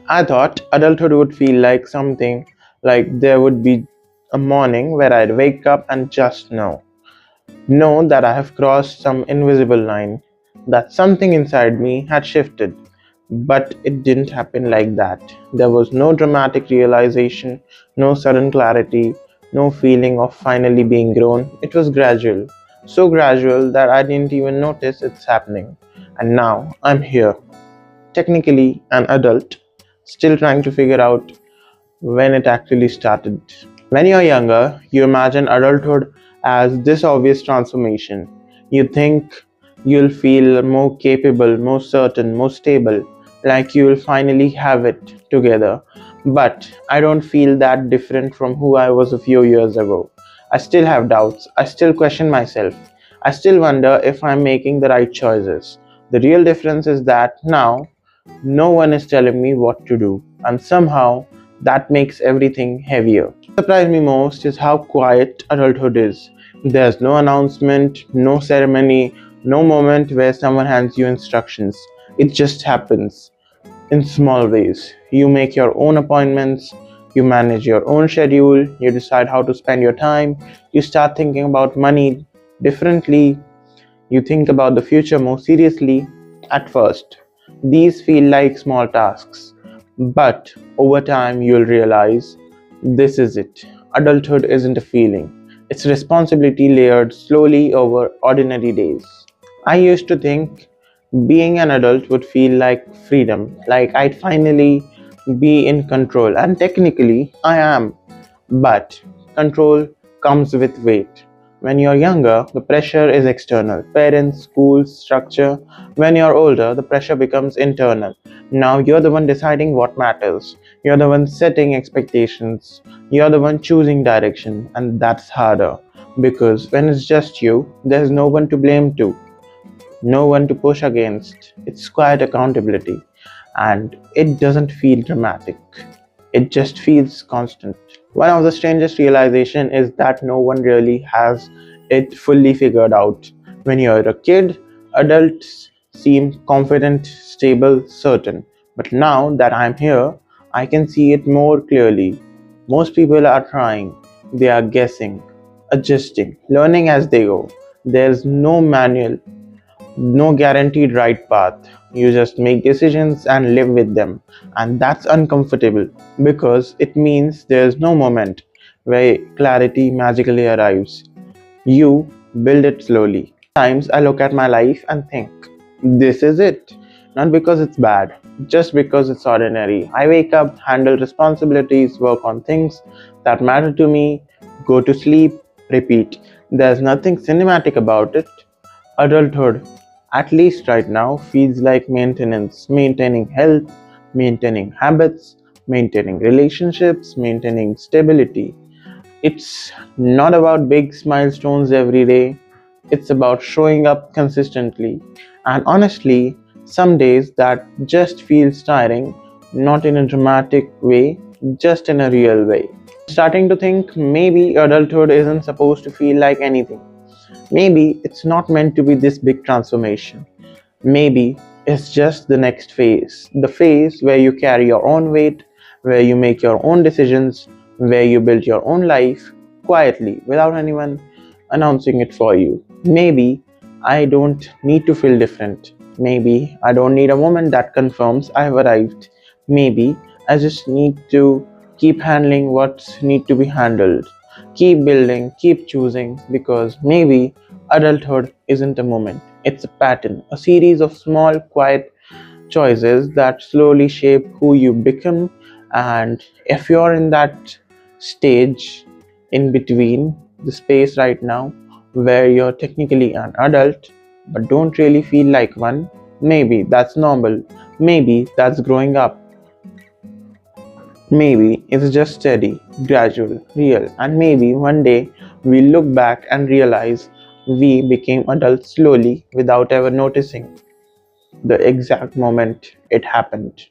I thought adulthood would feel like something like there would be a morning where I'd wake up and just know that I have crossed some invisible line, that something inside me had shifted. But it didn't happen like that. There was no dramatic realization, no sudden clarity, no feeling of finally being grown. It was gradual. So gradual that I didn't even notice it's happening. And now I'm here, technically an adult, still trying to figure out when it actually started. When you're younger, you imagine adulthood as this obvious transformation. You think you'll feel more capable, more certain, more stable, like you'll finally have it together. But I don't feel that different from who I was a few years ago. I still have doubts, I still question myself, I still wonder if I'm making the right choices. The real difference is that now no one is telling me what to do, and somehow that makes everything heavier. What surprised me most is how quiet adulthood is. There's no announcement, no ceremony, no moment where someone hands you instructions. It just happens in small ways. You make your own appointments, you manage your own schedule, you decide how to spend your time, you start thinking about money differently, you think about the future more seriously. At first, these feel like small tasks, but over time you'll realize this is it. Adulthood isn't a feeling, it's responsibility layered slowly over ordinary days. I used to think being an adult would feel like freedom, like I'd finally be in control, and technically I am. But control comes with weight. When you're younger, the pressure is external parents, schools, structure. When you're older, the pressure becomes internal. Now you're the one deciding what matters. You're the one setting expectations. You're the one choosing direction, and that's harder because when it's just you, there's no one to blame to, no one to push against. It's quiet accountability, and it doesn't feel dramatic. It just feels constant. One of the strangest realization is that no one really has it fully figured out. When you're a kid, adults seem confident, stable, certain. But now that I'm here, I can see it more clearly. Most people are trying, they are guessing, adjusting, learning as they go. There's no manual, no guaranteed right path. You just make decisions and live with them. And that's uncomfortable because it means there's no moment where clarity magically arrives. You build it slowly. Sometimes I look at my life and think, this is it. Not because it's bad, just because it's ordinary. I wake up, handle responsibilities, work on things that matter to me, go to sleep, repeat. There's nothing cinematic about it. Adulthood, at least right now, feels like maintenance, maintaining health, maintaining habits, maintaining relationships, maintaining stability. It's not about big milestones every day, it's about showing up consistently. And honestly, some days that just feels tiring, not in a dramatic way, just in a real way. Starting to think maybe adulthood isn't supposed to feel like anything. Maybe it's not meant to be this big transformation. Maybe it's just the next phase. The phase where you carry your own weight, where you make your own decisions, where you build your own life quietly without anyone announcing it for you. Maybe I don't need to feel different. Maybe I don't need a moment that confirms I have arrived. Maybe I just need to keep handling what need to be handled. Keep building, keep choosing, because maybe adulthood isn't a moment. It's a pattern, a series of small, quiet choices that slowly shape who you become. And if you're in that stage in between, the space right now where you're technically an adult but don't really feel like one, maybe that's normal. Maybe that's growing up. Maybe it's just steady, gradual, real, and maybe one day we look back and realize we became adults slowly without ever noticing the exact moment it happened.